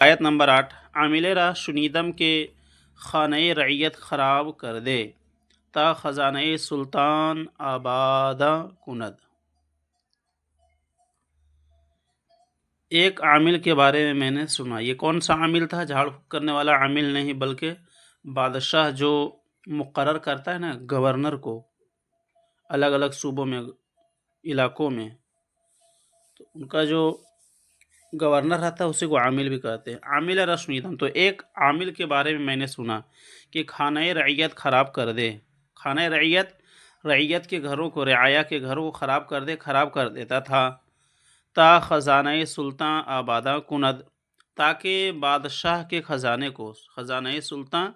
آیت نمبر 8 عامل را شنیدم کے خانہ رعیت خراب کر دے تا خزانہ سلطان آبادہ کند۔ ایک عامل کے بارے میں نے سنا۔ یہ کون سا عامل تھا؟ جھاڑ پھونک کرنے والا عامل نہیں، بلکہ بادشاہ جو مقرر کرتا ہے نا گورنر کو الگ الگ صوبوں میں علاقوں میں، تو ان کا جو گورنر رہتا ہے اسی کو عامل بھی کہتے ہیں۔ عامل رشنیدم، تو ایک عامل کے بارے میں نے سنا کہ خانہ رعیت خراب کر دے۔ خانہ رعیت کے گھروں کو، رعایا کے گھروں کو خراب کر دیتا تھا۔ تا خزانہ سلطان آبادہ کند، تاکہ بادشاہ کے خزانے کو، خزانہ سلطان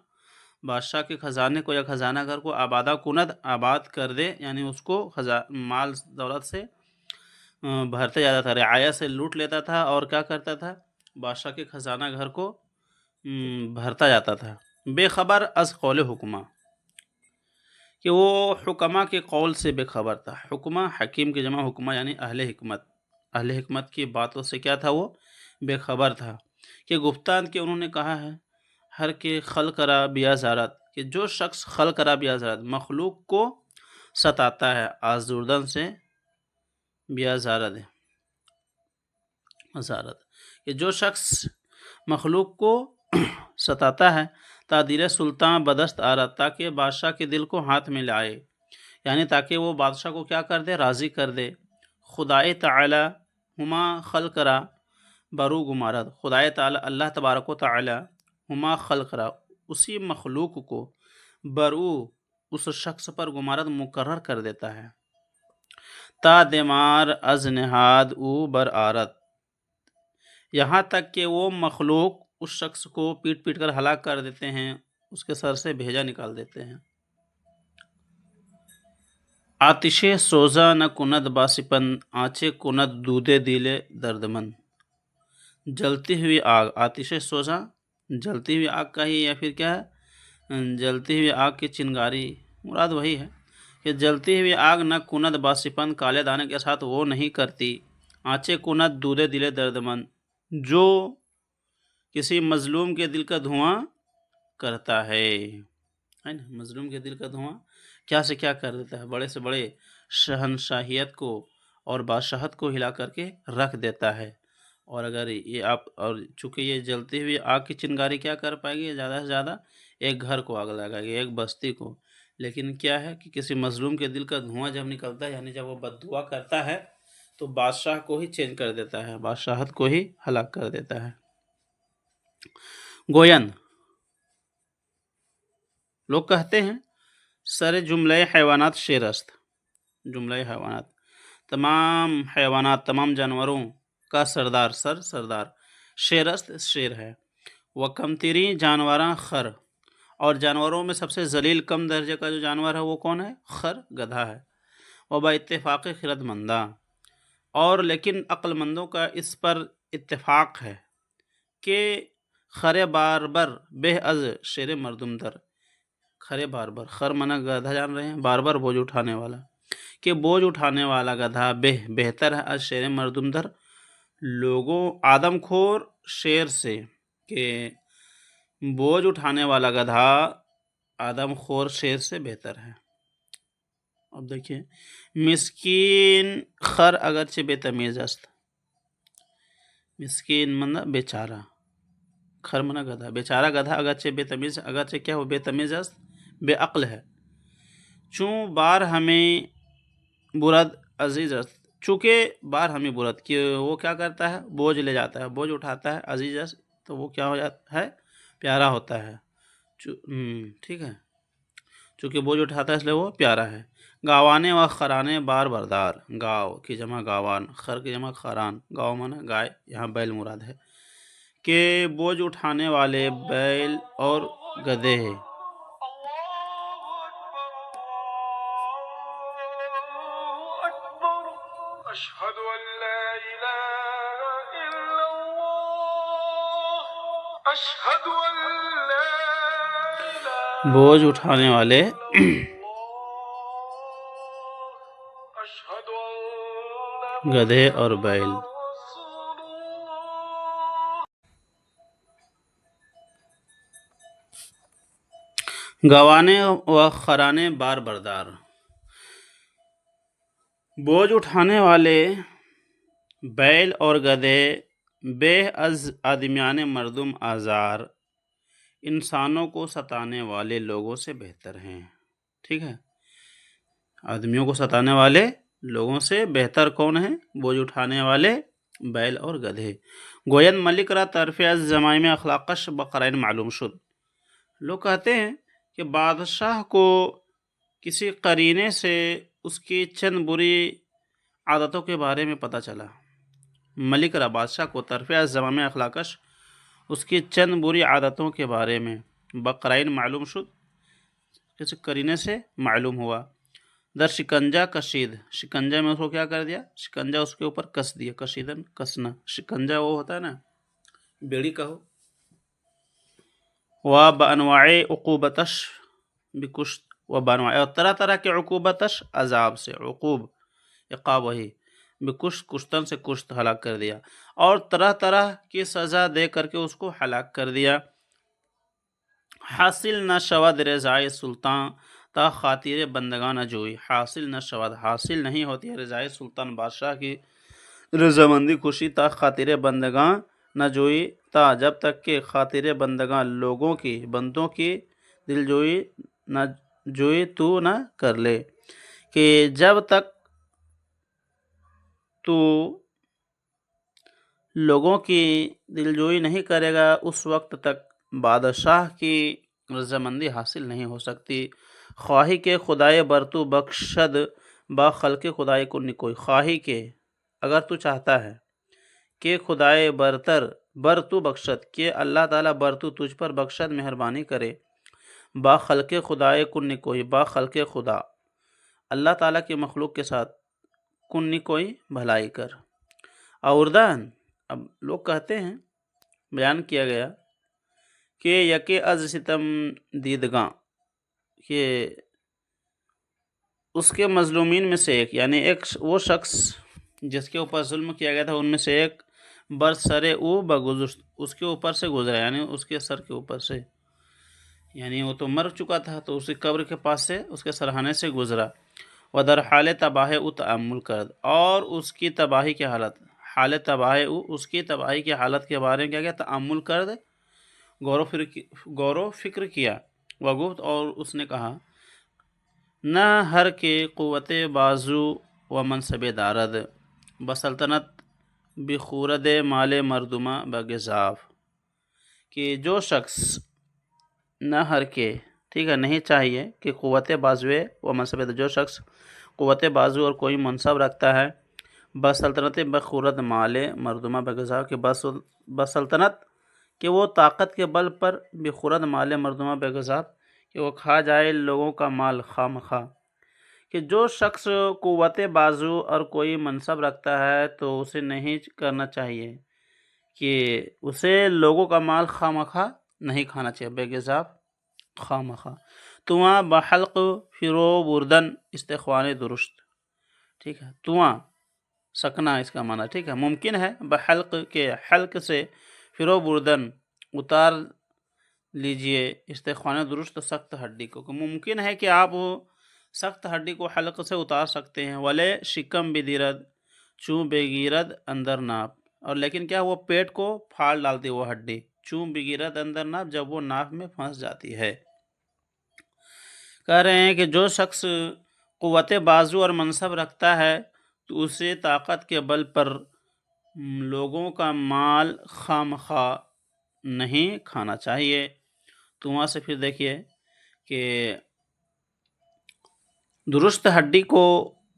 بادشاہ کے خزانے کو یا خزانہ گھر کو آبادہ کند، آباد کر دے، یعنی اس کو مال دولت سے بھرتے جاتا تھا، رعایا سے لوٹ لیتا تھا اور کیا کرتا تھا؟ بادشاہ کے خزانہ گھر کو بھرتا جاتا تھا۔ بے خبر از قول حکمہ، کہ وہ حکمہ کے قول سے بے خبر تھا۔ حکمہ حکیم کی جمع حکمہ یعنی اہل حکمت، اہل حکمت کی باتوں سے کیا تھا؟ وہ بے خبر تھا۔ کہ گفتان کہ انہوں نے کہا ہے ہر کے خلق را بیازارت، کہ جو شخص خلق را بیازارت مخلوق کو ستاتا ہے، آزردن سے بیازارت ہے ازارت، کہ جو شخص مخلوق کو ستاتا ہے، تعدیر سلطان بدست آرت، تاکہ بادشاہ کے دل کو ہاتھ میں لائے، یعنی تاکہ وہ بادشاہ کو کیا کر دے؟ راضی کر دے۔ خدائے تعالی ہما خلق را برو گمارت، خدائے تعالی اللہ تبارک و تعالی ہما خلق را اسی مخلوق کو برو اس شخص پر گمارت مقرر کر دیتا ہے۔ تا دمار از نہاد او بر آرت، یہاں تک کہ وہ مخلوق اس شخص کو پیٹ پیٹ کر ہلاک کر دیتے ہیں، اس کے سر سے بھیجا نکال دیتے ہیں۔ آتش سوزا نہ کند باسپن، آنچے کند دودے دیلے دردمن۔ جلتی ہوئی آگ، آتش سوزا جلتی ہوئی آگ کا ہی یا پھر کیا ہے؟ جلتی ہوئی آگ کی چنگاری، مراد وہی ہے کہ جلتی ہوئی آگ نہ کند باسپن، کالے دانے کے ساتھ وہ نہیں کرتی، آنچے کند دودے دیلے دردمن، جو کسی مظلوم کے دل کا دھواں کرتا ہے نا؟ مظلوم کے دل کا دھواں کیا سے کیا کر دیتا ہے؟ بڑے سے بڑے شہنشاہیت کو اور بادشاہت کو ہلا کر کے رکھ دیتا ہے۔ اور اگر یہ اور چونکہ یہ جلتی ہوئی آگ کی چنگاری کیا کر پائے گی؟ زیادہ سے زیادہ ایک گھر کو آگ لگائے گی، ایک بستی کو، لیکن کیا ہے کہ کسی مظلوم کے دل کا دھواں جب نکلتا ہے، یعنی جب وہ بد دعا کرتا ہے تو بادشاہ کو ہی چینج کر دیتا ہے، بادشاہت کو ہی ہلاک کر دیتا ہے۔ گوین، لوگ کہتے ہیں سر جملہ حیوانات شیر است، جملہ حیوانات تمام حیوانات، تمام جانوروں کا سردار، سردار شیر است، شیر ہے۔ وہ کمتری جانوراں خر، اور جانوروں میں سب سے ذلیل کم درجے کا جو جانور ہے وہ کون ہے؟ خر، گدھا ہے۔ وہ با اتفاق خرد مندہ، اور لیکن عقل مندوں کا اس پر اتفاق ہے کہ خر باربر بہ از شیر مردم در، خر باربر، خر منع گدھا جان رہے ہیں، باربر بوجھ اٹھانے والا، کہ بوجھ اٹھانے والا گدھا بہتر ہے از شیر مردم در، لوگوں آدم خور شیر سے، کہ بوجھ اٹھانے والا گدھا آدم خور شیر سے بہتر ہے۔ اب دیکھیں، مسکین خر اگرچہ بے تمیز است، مسکین منا بیچارہ، خر منا گدھا، بیچارہ گدھا اگرچہ بے تمیز، اگرچہ کیا وہ بے تمیز است، بے عقل ہے۔ چوں بار ہمیں برد عزیز است، چونکہ بار ہمیں برد، کہ وہ کیا کرتا ہے؟ بوجھ لے جاتا ہے، بوجھ اٹھاتا ہے، عزیز است تو وہ کیا ہو جاتا ہے؟ پیارا ہوتا ہے، ٹھیک ہے، چونکہ بوجھ اٹھاتا ہے اس لیے وہ پیارا ہے۔ گاوانے و خرانے بار بردار، گاؤ کی جمع گاوان، خر کی جمع خران، گاؤ مانا گائے، یہاں بیل مراد ہے، کہ بوجھ اٹھانے والے بیل اور گدھے ہیں۔ أشهد أن لا إله إلا الله أشهد أن لا إله بوجھ اٹھانے والے أشهد أن گدھے اور بیل۔ رسول الله گوانے و خرانے بار بردار، بوجھ اٹھانے والے بیل اور گدھے بے از آدمیان مردم آزار انسانوں کو ستانے والے لوگوں سے بہتر ہیں۔ ٹھیک ہے، آدمیوں کو ستانے والے لوگوں سے بہتر کون ہیں؟ بوجھ اٹھانے والے بیل اور گدھے۔ گوین ملک را طرف از زمائم اخلاقش بقرائن معلوم شد۔ لوگ کہتے ہیں کہ بادشاہ کو کسی قرینے سے اس کی چند بری عادتوں کے بارے میں پتہ چلا۔ ملک را بادشاہ کو طرف از زمائم اخلاقش اس کی چند بری عادتوں کے بارے میں بقرائن معلوم شد، کسی قرینے سے معلوم ہوا۔ در شکنجہ کشید، شکنجہ میں اس کو کیا کر دیا؟ شکنجہ اس کے اوپر کس دیا، کشیدن کسنا، شکنجہ وہ ہوتا ہے نا بیڑی کا ہو۔ و بانواع عقوبتش بکشت، و بانواع اور طرح طرح کے عقوبتش عذاب سے، عقاب وہی، بکشت کشتن سے کشت ہلاک کر دیا، اور طرح طرح کی سزا دے کر کے اس کو ہلاک کر دیا۔ حاصل نہ شود رضائے سلطان تا خاطر بندگان نہ جوئی، حاصل نہ شود، حاصل نہیں ہوتی ہے رضائے سلطان بادشاہ کی رضامندی خوشی تا خاطر بندگان نہ جوئی، تا جب تک کہ خاطر بندگان لوگوں کی، بندوں کی دل جوئی نہ جوئی تو نہ کر لے، کہ جب تک تو لوگوں کی دلجوئی نہیں کرے گا اس وقت تک بادشاہ کی رضامندی حاصل نہیں ہو سکتی۔ خواہی کے خدائے برتو بخشد با خلق خدائے کو نکوئی، خواہی کے اگر تو چاہتا ہے کہ خدائے برتو بخشد، کہ اللہ تعالیٰ برتو تجھ پر بخشد مہربانی کرے، با خلق خدائے کن نکوئی، با خلق خدا اللہ تعالیٰ کی مخلوق کے ساتھ کن نکوئی بھلائی کر۔ اوردان اب لوگ کہتے ہیں، بیان کیا گیا کہ یکے از ستم دیدگاں، کہ اس کے مظلومین میں سے ایک، یعنی ایک وہ شخص جس کے اوپر ظلم کیا گیا تھا ان میں سے ایک برسرے او بگزشت، اس کے اوپر سے گزرا، یعنی اس کے سر کے اوپر سے، یعنی وہ تو مر چکا تھا تو اسی قبر کے پاس سے اس کے سرہانے سے گزرا۔ ودر حال تباہ او تأمل کرد، اور اس کی تباہی کی حالت، حال تباہ او اس کی تباہی کی حالت کے بارے میں کیا گیا؟ تأمل کرد، غور و فکر کیا۔ وگفت، اور اس نے کہا، نہ ہر کے قوت بازو و منصب دارد بسلطنت بخورد مال مردمہ بگزاف، کہ جو شخص نہ ہر کے، ٹھیک ہے، نہیں چاہیے کہ قوت بازو و منصب، جو شخص قوت بازو اور کوئی منصب رکھتا ہے، بسلطنت بخورد مال مردمہ بگزاف، کہ بسلطنت کہ وہ طاقت کے بل پر بخورد مال مردمہ بگزاف، کہ وہ کھا جائے لوگوں کا مال خواہ مخواہ، کہ جو شخص قوت بازو اور کوئی منصب رکھتا ہے تو اسے نہیں کرنا چاہیے کہ اسے لوگوں کا مال خواہ مخواہ نہیں کھانا چاہیے، بگزاف خواہ مخواہ۔ تواں بحلق فرو بردن استخوان درست، ٹھیک ہے، تواں سکنا اس کا معنی، ٹھیک ہے، ممکن ہے بحلق کے حلق سے فرو بردن اتار لیجئے استخوان درست سخت ہڈی کو، کہ ممکن ہے کہ آپ سخت ہڈی کو حلق سے اتار سکتے ہیں۔ ولے شکم بدیرد چوں بگیرد اندر ناپ، اور لیکن کیا وہ پیٹ کو پھاڑ ڈالتی وہ ہڈی، چوں بگیرد اندر ناپ، جب وہ ناف میں پھنس جاتی ہے۔ کہہ رہے ہیں کہ جو شخص قوت بازو اور منصب رکھتا ہے تو اسے طاقت کے بل پر لوگوں کا مال خواہ مخواہ نہیں کھانا چاہیے۔ تو وہاں سے پھر دیکھیے کہ درست ہڈی کو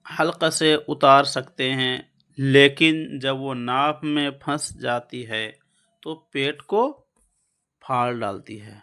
حلق سے اتار سکتے ہیں، لیکن جب وہ ناف میں پھنس جاتی ہے تو پیٹ کو پھاڑ ڈالتی ہے۔